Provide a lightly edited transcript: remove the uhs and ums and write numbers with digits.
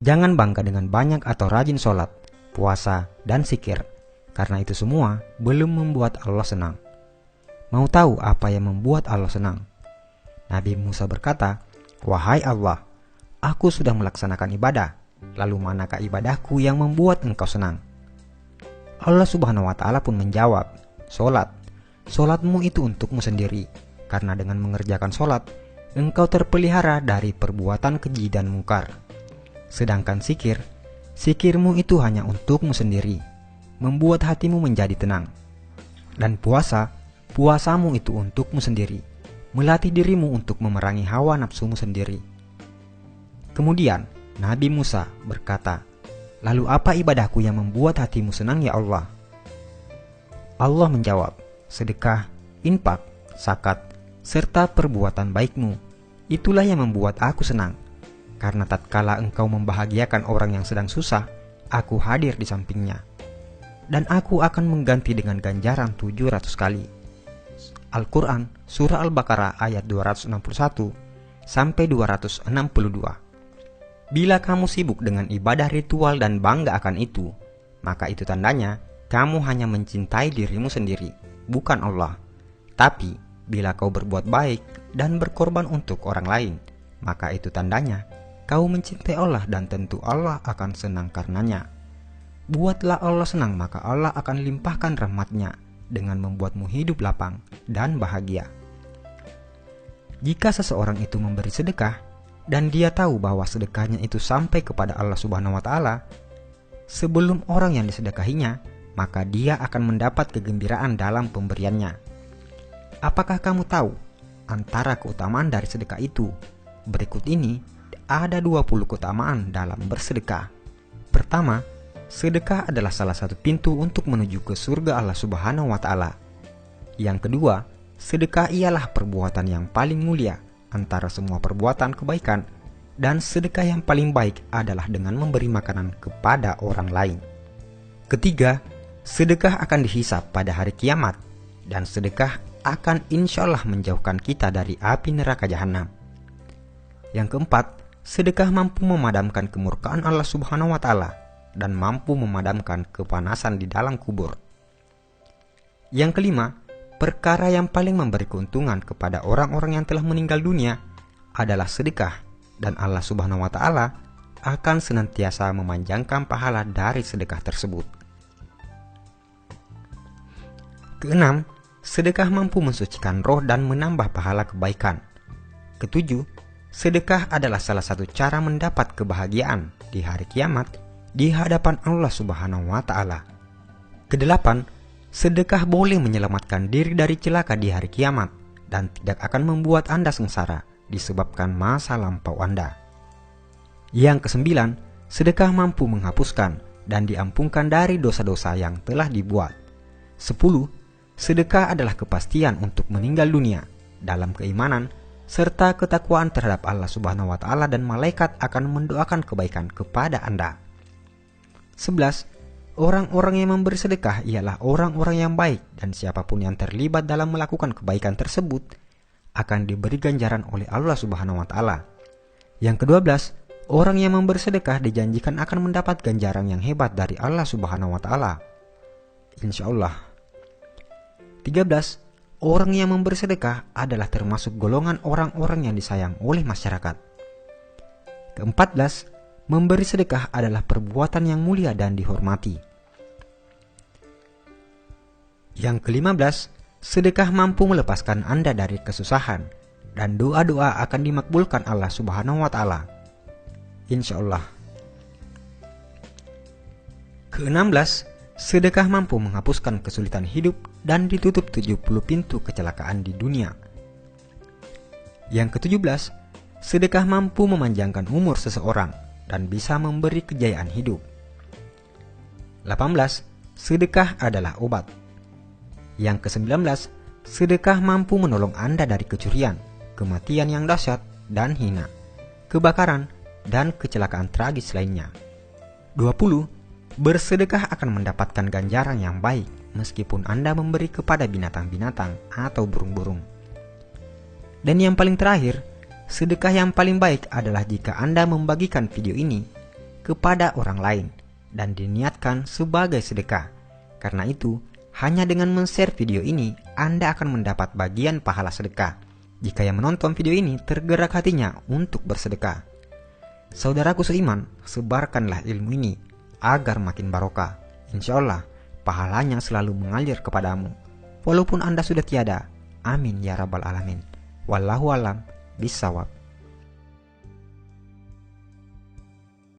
Jangan bangga dengan banyak atau rajin sholat, puasa, dan zikir, karena itu semua belum membuat Allah senang. Mau tahu apa yang membuat Allah senang? Nabi Musa berkata, "Wahai Allah, aku sudah melaksanakan ibadah, lalu manakah ibadahku yang membuat engkau senang?" Allah Subhanahu wa Ta'ala pun menjawab, "Sholat. Sholatmu itu untukmu sendiri, karena dengan mengerjakan sholat, engkau terpelihara dari perbuatan keji dan mungkar. Sedangkan zikir, zikirmu itu hanya untukmu sendiri, membuat hatimu menjadi tenang. Dan puasa, puasamu itu untukmu sendiri, melatih dirimu untuk memerangi hawa nafsumu sendiri." Kemudian Nabi Musa berkata, "Lalu apa ibadahku yang membuat hatimu senang ya Allah?" Allah menjawab, "Sedekah, infak, zakat, serta perbuatan baikmu. Itulah yang membuat aku senang. Karena tatkala engkau membahagiakan orang yang sedang susah, aku hadir di sampingnya. Dan aku akan mengganti dengan ganjaran 700 kali." Al-Quran, Surah Al-Baqarah ayat 261 sampai 262. Bila kamu sibuk dengan ibadah ritual dan bangga akan itu, maka itu tandanya kamu hanya mencintai dirimu sendiri, bukan Allah. Tapi bila kau berbuat baik dan berkorban untuk orang lain, maka itu tandanya kau mencintai Allah dan tentu Allah akan senang karenanya. Buatlah Allah senang, maka Allah akan limpahkan rahmat-Nya dengan membuatmu hidup lapang dan bahagia. Jika seseorang itu memberi sedekah dan dia tahu bahwa sedekahnya itu sampai kepada Allah Subhanahu wa Ta'ala sebelum orang yang disedekahinya, maka dia akan mendapat kegembiraan dalam pemberiannya. Apakah kamu tahu antara keutamaan dari sedekah itu? Berikut ini ada 20 keutamaan dalam bersedekah. Pertama, sedekah adalah salah satu pintu untuk menuju ke surga Allah Subhanahu wa Ta'ala. Yang kedua, sedekah ialah perbuatan yang paling mulia antara semua perbuatan kebaikan, dan sedekah yang paling baik adalah dengan memberi makanan kepada orang lain. Ketiga, sedekah akan dihisap pada hari kiamat, dan sedekah akan insya Allah menjauhkan kita dari api neraka jahanam. Yang keempat, sedekah mampu memadamkan kemurkaan Allah Subhanahu wa Ta'ala dan mampu memadamkan kepanasan di dalam kubur. Yang kelima, perkara yang paling memberi keuntungan kepada orang-orang yang telah meninggal dunia adalah sedekah, dan Allah Subhanahu wa Ta'ala akan senantiasa memanjangkan pahala dari sedekah tersebut. Keenam, sedekah mampu mensucikan roh dan menambah pahala kebaikan. Ketujuh, sedekah adalah salah satu cara mendapat kebahagiaan di hari kiamat di hadapan Allah Subhanahu wa Ta'ala. Kedelapan, sedekah boleh menyelamatkan diri dari celaka di hari kiamat dan tidak akan membuat Anda sengsara disebabkan masa lampau Anda. Yang kesembilan, sedekah mampu menghapuskan dan diampunkan dari dosa-dosa yang telah dibuat. 10. Sedekah adalah kepastian untuk meninggal dunia dalam keimanan serta ketakwaan terhadap Allah Subhanahu wa Ta'ala, dan malaikat akan mendoakan kebaikan kepada Anda. 11. Orang-orang yang memberi sedekah ialah orang-orang yang baik, dan siapapun yang terlibat dalam melakukan kebaikan tersebut akan diberi ganjaran oleh Allah Subhanahu wa Ta'ala. Yang ke-12, orang yang memberi sedekah dijanjikan akan mendapat ganjaran yang hebat dari Allah Subhanahu wa Ta'ala, insya Allah. 13. Orang yang memberi sedekah adalah termasuk golongan orang-orang yang disayang oleh masyarakat. Ke-14, memberi sedekah adalah perbuatan yang mulia dan dihormati. Yang ke-15, sedekah mampu melepaskan Anda dari kesusahan, dan doa-doa akan dimakbulkan Allah Subhanahu wa Ta'ala, insya Allah. Ke-16, sedekah mampu menghapuskan kesulitan hidup dan ditutup 70 pintu kecelakaan di dunia. Yang ke-17, sedekah mampu memanjangkan umur seseorang dan bisa memberi kejayaan hidup. 18. Sedekah adalah obat. Yang ke-19, sedekah mampu menolong Anda dari kecurian, kematian yang dahsyat dan hina, kebakaran, dan kecelakaan tragis lainnya. 20. Bersedekah akan mendapatkan ganjaran yang baik meskipun Anda memberi kepada binatang-binatang atau burung-burung. Dan yang paling terakhir, sedekah yang paling baik adalah jika Anda membagikan video ini kepada orang lain dan diniatkan sebagai sedekah. Karena itu, hanya dengan men-share video ini, Anda akan mendapat bagian pahala sedekah jika yang menonton video ini tergerak hatinya untuk bersedekah. Saudaraku seiman, sebarkanlah ilmu ini agar makin barokah. Insya Allah, pahalanya selalu mengalir kepadamu, walaupun Anda sudah tiada. Amin ya rabbal alamin. Wallahu alam bisawab.